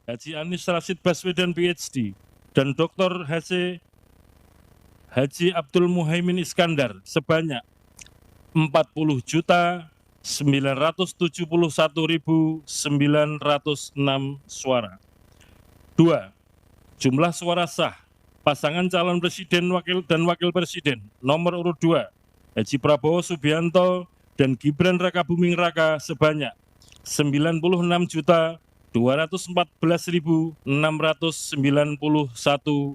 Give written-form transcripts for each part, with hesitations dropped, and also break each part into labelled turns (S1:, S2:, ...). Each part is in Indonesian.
S1: Haji Anies Rashid Baswedan PhD, dan Dr. Haji Abdul Muhaimin Iskandar sebanyak 40.971.906 suara. 2. Jumlah suara sah pasangan calon presiden dan wakil presiden nomor urut 2 Haji Prabowo Subianto dan Gibran Rakabuming Raka sebanyak 96.214.691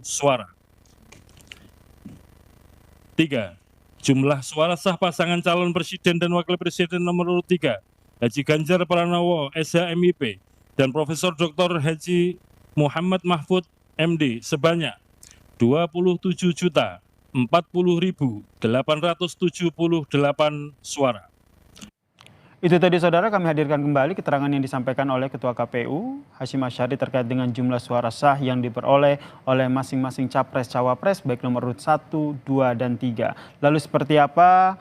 S1: suara. 3. Jumlah suara sah pasangan calon presiden dan wakil presiden nomor urut 3 Haji Ganjar Pranowo SHMIP dan Profesor Dr. Haji Muhammad Mahfud MD sebanyak 27.040.878 suara.
S2: Itu tadi saudara, kami hadirkan kembali keterangan yang disampaikan oleh Ketua KPU Hasyim Asyari terkait dengan jumlah suara sah yang diperoleh oleh masing-masing capres-cawapres baik nomor urut 1, 2, dan 3. Lalu seperti apa,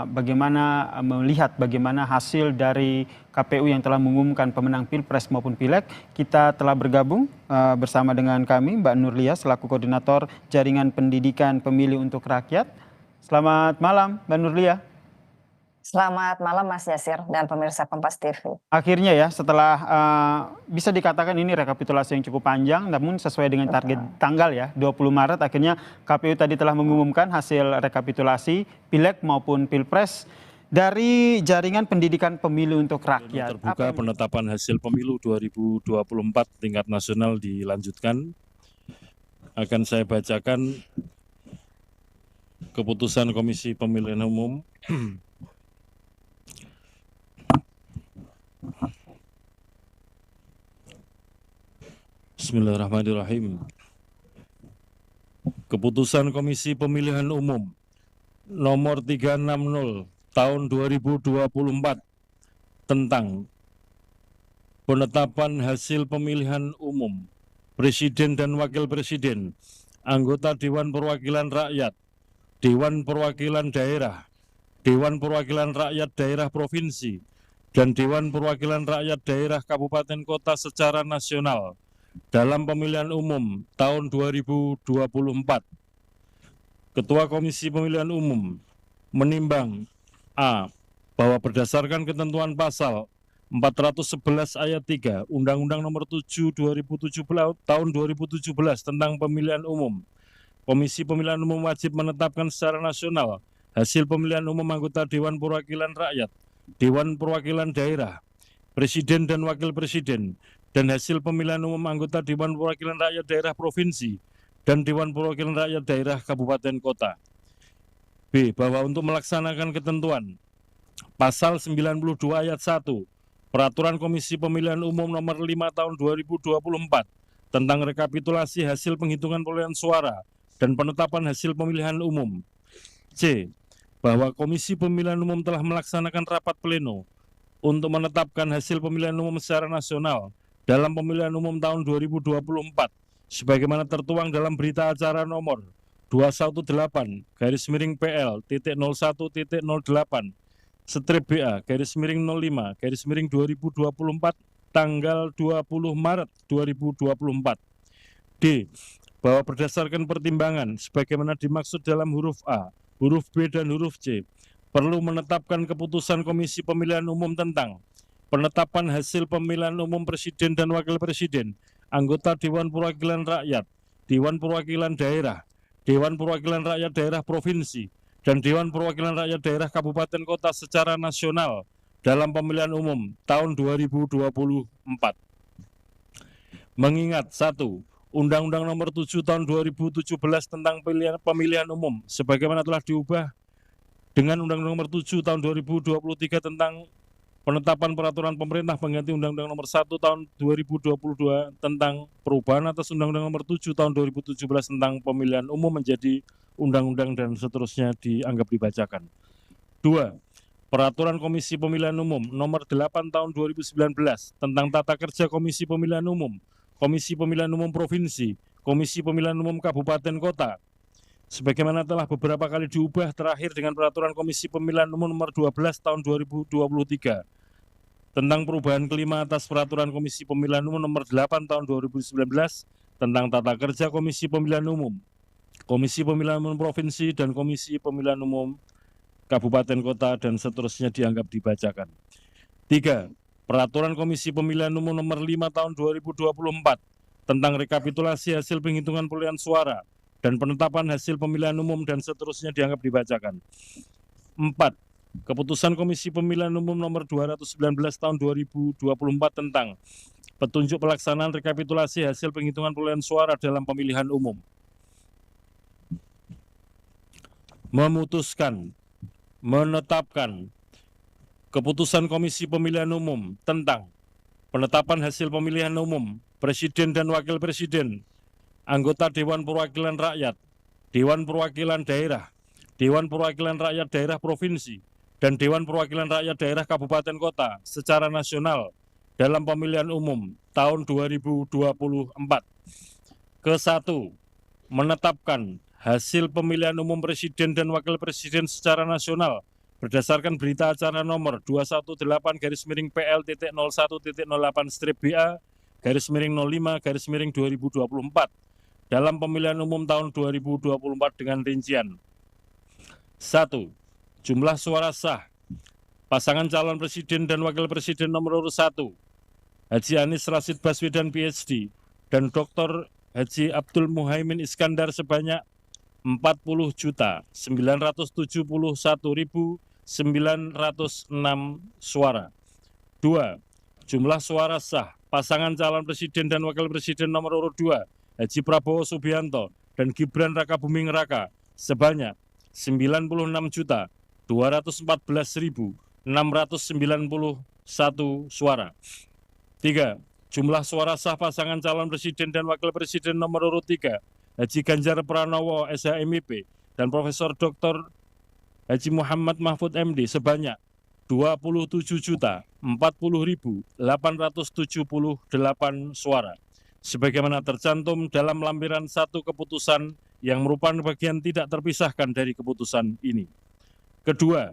S2: bagaimana melihat bagaimana hasil dari KPU yang telah mengumumkan pemenang Pilpres maupun Pileg. Kita telah bergabung bersama dengan kami Mbak Nurlia selaku Koordinator Jaringan Pendidikan Pemilih untuk Rakyat. Selamat malam Mbak Nurlia.
S3: Selamat malam Mas Yasir dan pemirsa Kompas TV.
S2: Akhirnya ya, setelah bisa dikatakan ini rekapitulasi yang cukup panjang, namun sesuai dengan target tanggal ya, 20 Maret, akhirnya KPU tadi telah mengumumkan hasil rekapitulasi Pileg maupun Pilpres dari Jaringan Pendidikan Pemilu untuk Rakyat.
S1: Terbuka penetapan hasil pemilu 2024 tingkat nasional dilanjutkan. Akan saya bacakan keputusan Komisi Pemilihan Umum. Bismillahirrahmanirrahim. Keputusan Komisi Pemilihan Umum nomor 360 tahun 2024 tentang penetapan hasil pemilihan umum Presiden dan Wakil Presiden, anggota Dewan Perwakilan Rakyat, Dewan Perwakilan Daerah, Dewan Perwakilan Rakyat Daerah Provinsi, dan Dewan Perwakilan Rakyat Daerah Kabupaten Kota secara nasional dalam pemilihan umum tahun 2024. Ketua Komisi Pemilihan Umum menimbang A. Bahwa berdasarkan ketentuan pasal 411 ayat 3 Undang-Undang Nomor 7 tahun 2017 tentang Pemilihan Umum, Komisi Pemilihan Umum wajib menetapkan secara nasional hasil pemilihan umum anggota Dewan Perwakilan Rakyat, Dewan Perwakilan Daerah, Presiden dan Wakil Presiden, dan hasil pemilihan umum anggota Dewan Perwakilan Rakyat Daerah Provinsi dan Dewan Perwakilan Rakyat Daerah Kabupaten Kota. B. Bahwa untuk melaksanakan ketentuan Pasal 92 ayat 1 Peraturan Komisi Pemilihan Umum Nomor 5 Tahun 2024 tentang rekapitulasi hasil penghitungan perolehan suara dan penetapan hasil pemilihan umum. C. Bahwa Komisi Pemilihan Umum telah melaksanakan rapat pleno untuk menetapkan hasil pemilihan umum secara nasional dalam pemilihan umum tahun 2024 sebagaimana tertuang dalam berita acara nomor 218/PL.01.08 /BA/05/2024 tanggal 20 Maret 2024. D. Bahwa berdasarkan pertimbangan sebagaimana dimaksud dalam huruf A, huruf B, dan huruf C, perlu menetapkan keputusan Komisi Pemilihan Umum tentang penetapan hasil pemilihan umum Presiden dan Wakil Presiden, anggota Dewan Perwakilan Rakyat, Dewan Perwakilan Daerah, Dewan Perwakilan Rakyat Daerah Provinsi, dan Dewan Perwakilan Rakyat Daerah Kabupaten Kota secara nasional dalam pemilihan umum tahun 2024. Mengingat 1. Undang-Undang Nomor 7 Tahun 2017 tentang pemilihan umum sebagaimana telah diubah dengan Undang-Undang Nomor 7 Tahun 2023 tentang penetapan peraturan pemerintah pengganti Undang-Undang Nomor 1 Tahun 2022 tentang perubahan atas Undang-Undang Nomor 7 Tahun 2017 tentang pemilihan umum menjadi undang-undang dan seterusnya dianggap dibacakan. 2. Peraturan Komisi Pemilihan Umum Nomor 8 Tahun 2019 tentang tata kerja Komisi Pemilihan Umum, Komisi Pemilihan Umum Provinsi, Komisi Pemilihan Umum Kabupaten Kota, sebagaimana telah beberapa kali diubah terakhir dengan Peraturan Komisi Pemilihan Umum Nomor 12 Tahun 2023. tentang perubahan kelima atas Peraturan Komisi Pemilihan Umum Nomor 8 Tahun 2019 tentang tata kerja Komisi Pemilihan Umum, Komisi Pemilihan Umum Provinsi, dan Komisi Pemilihan Umum Kabupaten Kota, dan seterusnya dianggap dibacakan. 3. Peraturan Komisi Pemilihan Umum Nomor 5 Tahun 2024 tentang rekapitulasi hasil penghitungan perolehan suara dan penetapan hasil pemilihan umum, dan seterusnya dianggap dibacakan. 4. Keputusan Komisi Pemilihan Umum Nomor 219 Tahun 2024 tentang petunjuk pelaksanaan rekapitulasi hasil penghitungan perolehan suara dalam pemilihan umum. Memutuskan, menetapkan keputusan Komisi Pemilihan Umum tentang penetapan hasil pemilihan umum Presiden dan Wakil Presiden, anggota Dewan Perwakilan Rakyat, Dewan Perwakilan Daerah, Dewan Perwakilan Rakyat Daerah Provinsi, dan Dewan Perwakilan Rakyat Daerah Kabupaten Kota secara nasional dalam pemilihan umum tahun 2024. Ke-1. Menetapkan hasil pemilihan umum Presiden dan Wakil Presiden secara nasional berdasarkan berita acara nomor 218-01-08/BA-05-2024 dalam pemilihan umum tahun 2024 dengan rincian: 1. Jumlah suara sah pasangan calon presiden dan wakil presiden nomor urut 1 Haji Anies Rashid Baswedan PhD dan Dr. Haji Abdul Muhaimin Iskandar sebanyak 40.971.906 suara. 2. Jumlah suara sah pasangan calon presiden dan wakil presiden nomor urut 2 Haji Prabowo Subianto dan Gibran Rakabuming Raka sebanyak 96.214.691 suara. 3. Jumlah suara sah pasangan calon presiden dan wakil presiden nomor urut 3 Haji Ganjar Pranowo SHMIP dan Profesor Dr. Haji Muhammad Mahfud MD sebanyak 27.040.878 suara, sebagaimana tercantum dalam lampiran 1 keputusan yang merupakan bagian tidak terpisahkan dari keputusan ini. Kedua,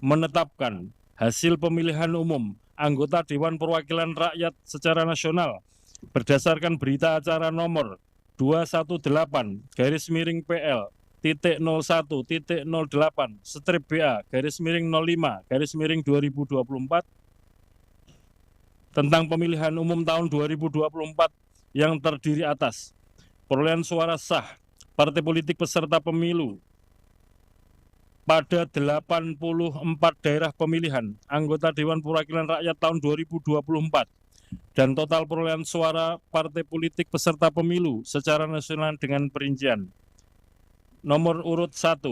S1: menetapkan hasil pemilihan umum anggota Dewan Perwakilan Rakyat secara nasional berdasarkan berita acara nomor 218-01.08/BA-05-2024 tentang pemilihan umum tahun 2024 yang terdiri atas perolehan suara sah partai politik peserta pemilu pada 84 daerah pemilihan anggota Dewan Perwakilan Rakyat tahun 2024 dan total perolehan suara partai politik peserta pemilu secara nasional dengan perincian: nomor urut 1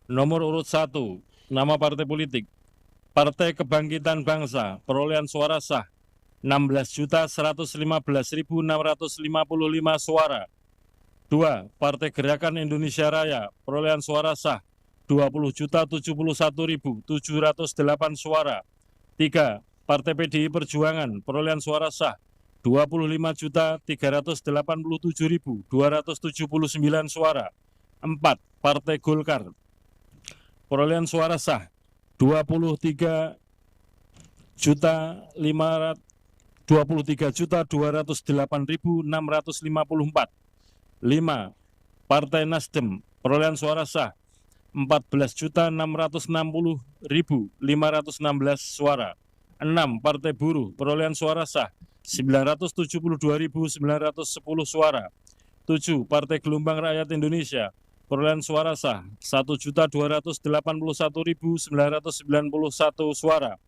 S1: Nomor urut 1, nama partai politik, Partai Kebangkitan Bangsa, perolehan suara sah 16.115.655 suara. 2. Partai Gerakan Indonesia Raya, perolehan suara sah 20.071.708 suara. 3. Partai PDI Perjuangan, perolehan suara sah 25.387.279 suara. 4. Partai Golkar, perolehan suara sah 23.208.654. 5. Partai Nasdem, perolehan suara sah 14.660.516 suara. 6. Partai Buruh, perolehan suara sah 972.910 suara. 7. Partai Gelombang Rakyat Indonesia, perolehan suara sah 1.281.991 suara.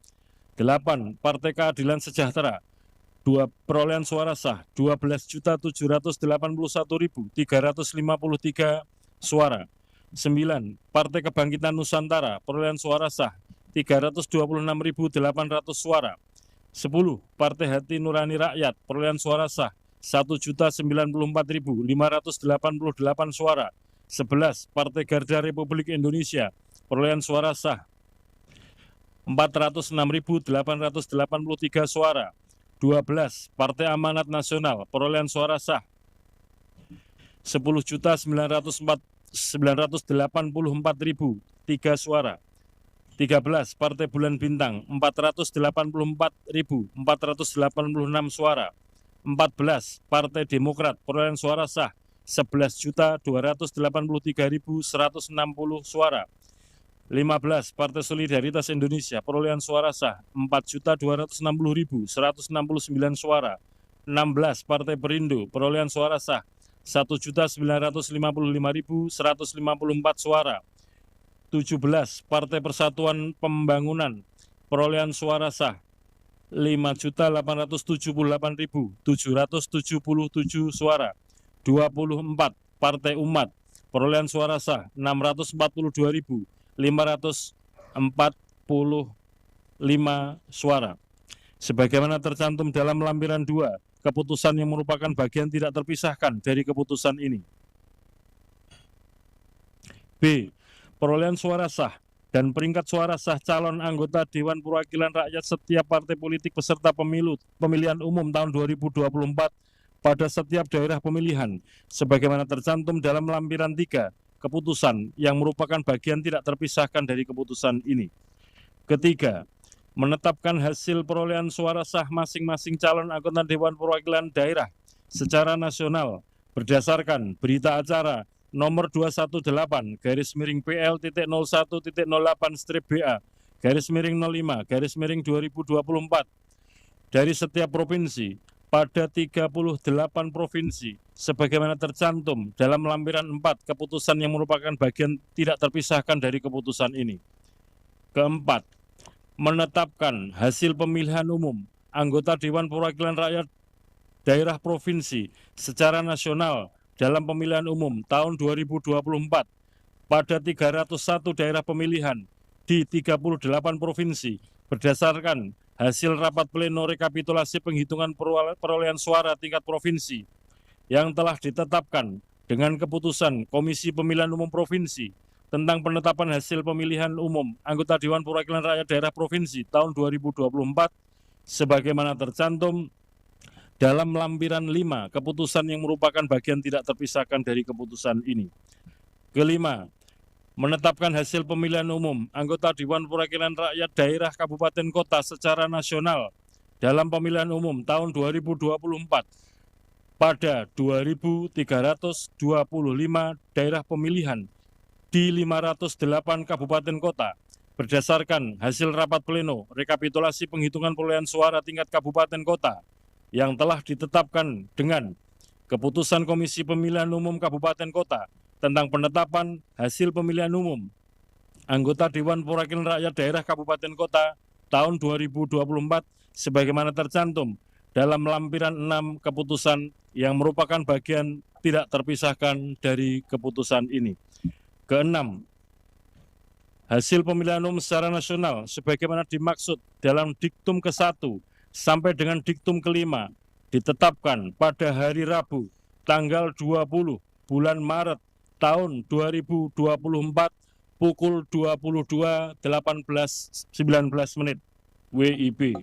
S1: 8. Partai Keadilan Sejahtera, perolehan suara sah 12.781.353 suara. 9. Partai Kebangkitan Nusantara, perolehan suara sah 326.800 suara. 10. Partai Hati Nurani Rakyat, perolehan suara sah 1.094.588 suara. 11. Partai Garda Republik Indonesia, perolehan suara sah 406.883 suara. 12. Partai Amanat Nasional, perolehan suara sah 10.984.003 suara. 13. Partai Bulan Bintang, 484.486 suara. 14. Partai Demokrat, perolehan suara sah 11.283.160 suara. 15. Partai Solidaritas Indonesia, perolehan suara sah 4.260.169 suara. 16. Partai Perindo, perolehan suara sah 1.955.154 suara. 17. Partai Persatuan Pembangunan, perolehan suara sah 5.878.777 suara. 24. Partai Umat, perolehan suara sah 642.545 suara. Sebagaimana tercantum dalam lampiran 2, keputusan yang merupakan bagian tidak terpisahkan dari keputusan ini. B. Perolehan suara sah dan peringkat suara sah calon anggota Dewan Perwakilan Rakyat setiap partai politik peserta pemilihan umum tahun 2024 pada setiap daerah pemilihan, sebagaimana tercantum dalam lampiran 3, keputusan yang merupakan bagian tidak terpisahkan dari keputusan ini. Ketiga, menetapkan hasil perolehan suara sah masing-masing calon anggota Dewan Perwakilan Daerah secara nasional berdasarkan berita acara nomor 218/PL.01.08-BA/05/2024 dari setiap provinsi pada 38 provinsi sebagaimana tercantum dalam lampiran 4 keputusan yang merupakan bagian tidak terpisahkan dari keputusan ini. Keempat, menetapkan hasil pemilihan umum anggota Dewan Perwakilan Rakyat Daerah Provinsi secara nasional dalam pemilihan umum tahun 2024 pada 301 daerah pemilihan di 38 provinsi berdasarkan hasil rapat pleno rekapitulasi penghitungan perolehan suara tingkat provinsi yang telah ditetapkan dengan keputusan Komisi Pemilihan Umum Provinsi tentang penetapan hasil pemilihan umum anggota Dewan Perwakilan Rakyat Daerah Provinsi tahun 2024 sebagaimana tercantum dalam lampiran 5 keputusan yang merupakan bagian tidak terpisahkan dari keputusan ini. Kelima, menetapkan hasil pemilihan umum anggota Dewan Perwakilan Rakyat Daerah Kabupaten Kota secara nasional dalam pemilihan umum tahun 2024 pada 2.325 daerah pemilihan di 508 kabupaten kota berdasarkan hasil rapat pleno rekapitulasi penghitungan perolehan suara tingkat kabupaten kota yang telah ditetapkan dengan keputusan Komisi Pemilihan Umum Kabupaten Kota tentang penetapan hasil pemilihan umum anggota Dewan Perwakilan Rakyat Daerah Kabupaten Kota tahun 2024 sebagaimana tercantum dalam lampiran 6 keputusan yang merupakan bagian tidak terpisahkan dari keputusan ini. Keenam, hasil pemilihan umum secara nasional sebagaimana dimaksud dalam diktum ke-1 sampai dengan diktum ke-5 ditetapkan pada hari Rabu tanggal 20 bulan Maret tahun 2024 pukul 22.18.19 WIB.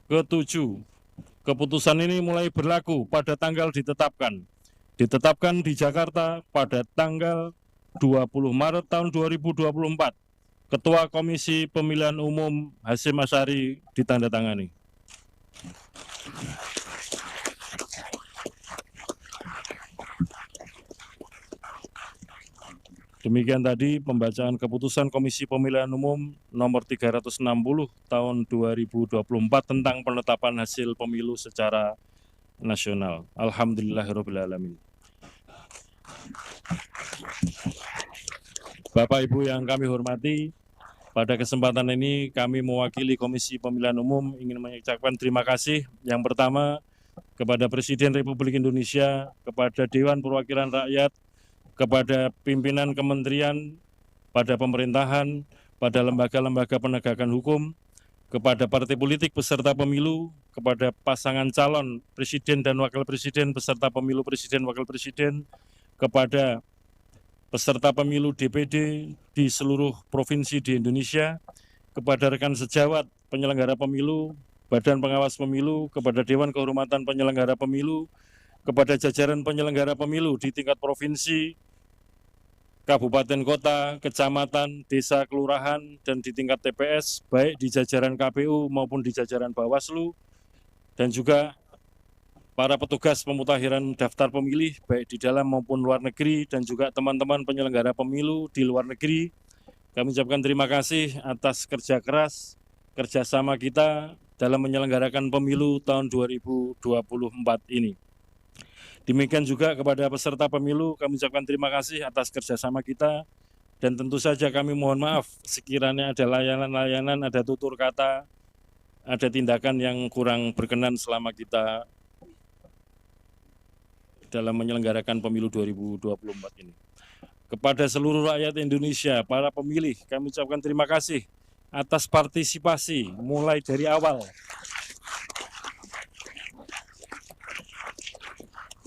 S1: Ketujuh, keputusan ini mulai berlaku pada tanggal ditetapkan di Jakarta pada tanggal 20 Maret tahun 2024. Ketua Komisi Pemilihan Umum Hasyim Asyari ditandatangani. Demikian tadi pembacaan keputusan Komisi Pemilihan Umum nomor 360 tahun 2024 tentang penetapan hasil pemilu secara nasional. Alhamdulillahirrahmanirrahim. Bapak Ibu yang kami hormati, pada kesempatan ini kami mewakili Komisi Pemilihan Umum ingin mengucapkan terima kasih yang pertama kepada Presiden Republik Indonesia, kepada Dewan Perwakilan Rakyat, kepada pimpinan kementerian, pada pemerintahan, pada lembaga-lembaga penegakan hukum, kepada partai politik peserta pemilu, kepada pasangan calon presiden dan wakil presiden peserta pemilu presiden wakil presiden, kepada peserta pemilu DPD di seluruh provinsi di Indonesia, kepada rekan sejawat penyelenggara pemilu, Badan Pengawas Pemilu, kepada Dewan Kehormatan Penyelenggara Pemilu, kepada jajaran penyelenggara pemilu di tingkat provinsi, kabupaten kota, kecamatan, desa, kelurahan, dan di tingkat TPS, baik di jajaran KPU maupun di jajaran Bawaslu, dan juga para petugas pemutakhiran daftar pemilih, baik di dalam maupun luar negeri, dan juga teman-teman penyelenggara pemilu di luar negeri. Kami ucapkan terima kasih atas kerja keras, kerjasama kita dalam menyelenggarakan pemilu tahun 2024 ini. Demikian juga kepada peserta pemilu, kami ucapkan terima kasih atas kerjasama kita, dan tentu saja kami mohon maaf sekiranya ada layanan-layanan, ada tutur kata, ada tindakan yang kurang berkenan selama kita dalam menyelenggarakan pemilu 2024 ini. Kepada seluruh rakyat Indonesia, para pemilih, kami ucapkan terima kasih atas partisipasi mulai dari awal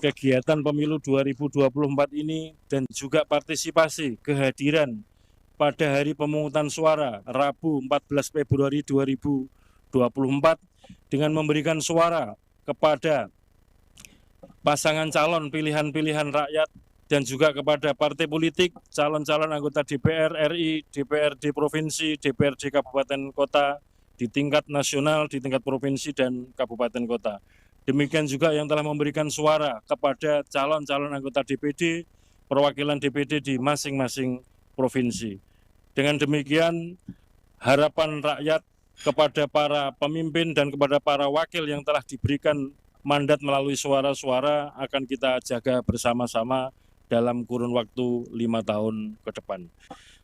S1: kegiatan pemilu 2024 ini, dan juga partisipasi kehadiran pada hari pemungutan suara Rabu 14 Februari 2024 dengan memberikan suara kepada pasangan calon pilihan-pilihan rakyat dan juga kepada partai politik, calon-calon anggota DPR RI, DPRD Provinsi, DPRD Kabupaten Kota di tingkat nasional, di tingkat provinsi dan kabupaten kota. Demikian juga yang telah memberikan suara kepada calon-calon anggota DPD, perwakilan DPD di masing-masing provinsi. Dengan demikian, harapan rakyat kepada para pemimpin dan kepada para wakil yang telah diberikan mandat melalui suara-suara akan kita jaga bersama-sama dalam kurun waktu 5 tahun ke depan.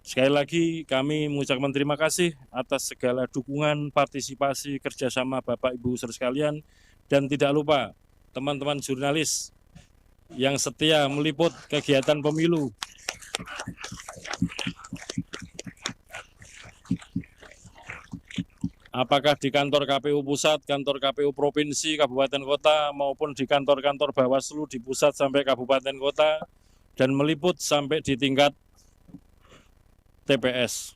S1: Sekali lagi kami mengucapkan terima kasih atas segala dukungan, partisipasi, kerjasama Bapak Ibu saudara sekalian. Dan tidak lupa teman-teman jurnalis yang setia meliput kegiatan pemilu. Apakah di kantor KPU Pusat, kantor KPU Provinsi, Kabupaten Kota, maupun di kantor-kantor Bawaslu di pusat sampai Kabupaten Kota, dan meliput sampai di tingkat TPS.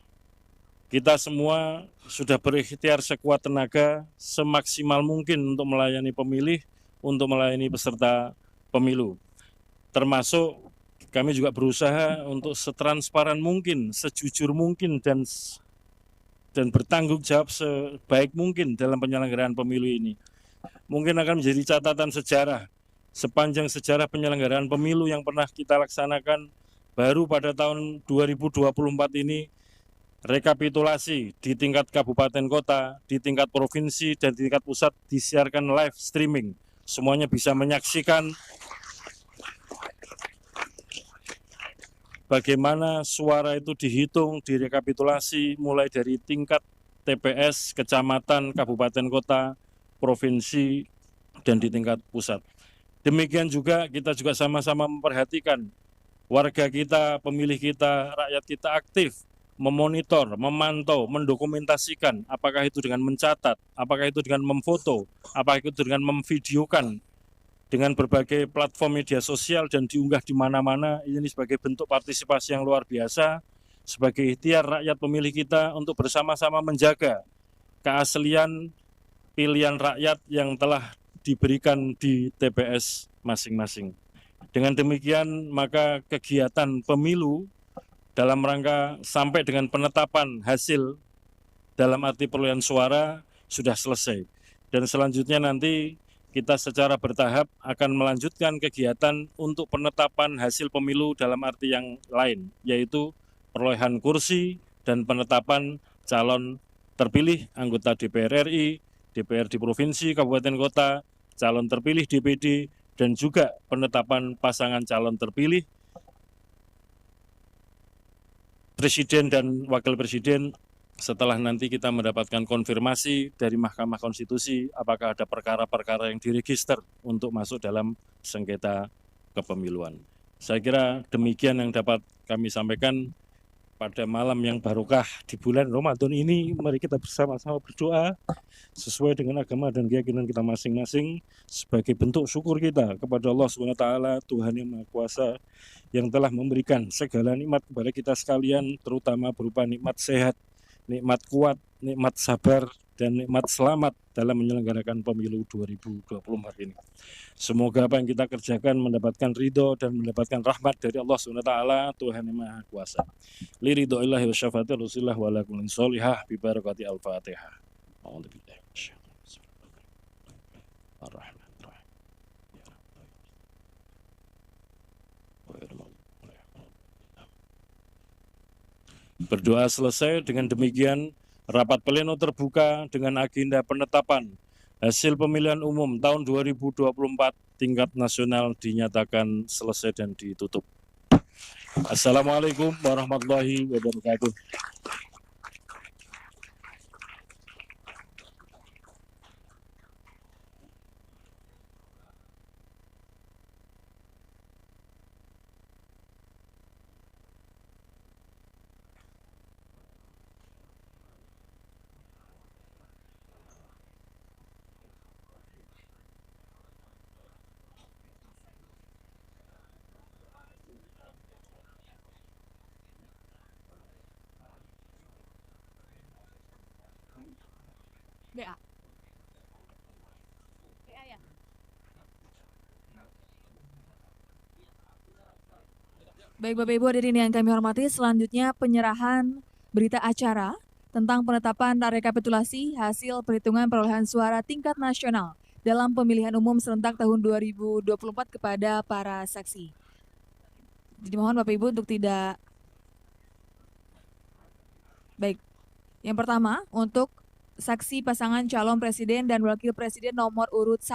S1: Kita semua sudah berikhtiar sekuat tenaga, semaksimal mungkin untuk melayani pemilih, untuk melayani peserta pemilu. Termasuk kami juga berusaha untuk setransparan mungkin, sejujur mungkin, dan bertanggung jawab sebaik mungkin dalam penyelenggaraan pemilu ini. Mungkin akan menjadi catatan sejarah, sepanjang sejarah penyelenggaraan pemilu yang pernah kita laksanakan, baru pada tahun 2024 ini, rekapitulasi di tingkat kabupaten kota, di tingkat provinsi, dan di tingkat pusat disiarkan live streaming. Semuanya bisa menyaksikan bagaimana suara itu dihitung, direkapitulasi mulai dari tingkat TPS, kecamatan, kabupaten kota, provinsi, dan di tingkat pusat. Demikian juga kita juga sama-sama memperhatikan warga kita, pemilih kita, rakyat kita aktif memonitor, memantau, mendokumentasikan, apakah itu dengan mencatat, apakah itu dengan memfoto, apakah itu dengan memvideokan dengan berbagai platform media sosial dan diunggah di mana-mana. Ini sebagai bentuk partisipasi yang luar biasa, sebagai ikhtiar rakyat pemilih kita untuk bersama-sama menjaga keaslian pilihan rakyat yang telah diberikan di TPS masing-masing. Dengan demikian, maka kegiatan pemilu dalam rangka sampai dengan penetapan hasil dalam arti perolehan suara sudah selesai. Dan selanjutnya nanti kita secara bertahap akan melanjutkan kegiatan untuk penetapan hasil pemilu dalam arti yang lain, yaitu perolehan kursi dan penetapan calon terpilih anggota DPR RI, DPR di provinsi, kabupaten, kota, calon terpilih DPD, dan juga penetapan pasangan calon terpilih presiden dan wakil presiden setelah nanti kita mendapatkan konfirmasi dari Mahkamah Konstitusi apakah ada perkara-perkara yang diregister untuk masuk dalam sengketa kepemiluan. Saya kira demikian yang dapat kami sampaikan pada malam yang barokah di bulan Ramadan ini. Mari kita bersama-sama berdoa sesuai dengan agama dan keyakinan kita masing-masing sebagai bentuk syukur kita kepada Allah SWT, Tuhan yang Maha Kuasa, yang telah memberikan segala nikmat kepada kita sekalian, terutama berupa nikmat sehat, nikmat kuat, nikmat sabar, dan nikmat selamat dalam menyelenggarakan pemilu 2024 ini. Semoga apa yang kita kerjakan mendapatkan ridho dan mendapatkan rahmat dari Allah SWT, Tuhan yang Maha Kuasa. Liridho'illahi wa syafaati Rasulillah wa ala kullin sholihah bi barakati al-Fatihah. Berdoa selesai. Dengan demikian rapat pleno terbuka dengan agenda penetapan hasil pemilihan umum tahun 2024 tingkat nasional dinyatakan selesai dan ditutup. Assalamualaikum warahmatullahi wabarakatuh.
S4: BA. BA ya. Baik Bapak Ibu hadirin yang kami hormati, selanjutnya penyerahan berita acara tentang penetapan rekapitulasi hasil perhitungan perolehan suara tingkat nasional dalam pemilihan umum serentak tahun 2024 kepada para saksi. Jadi mohon Bapak Ibu untuk tidak. Baik. Yang pertama untuk saksi pasangan calon presiden dan wakil presiden nomor urut 1.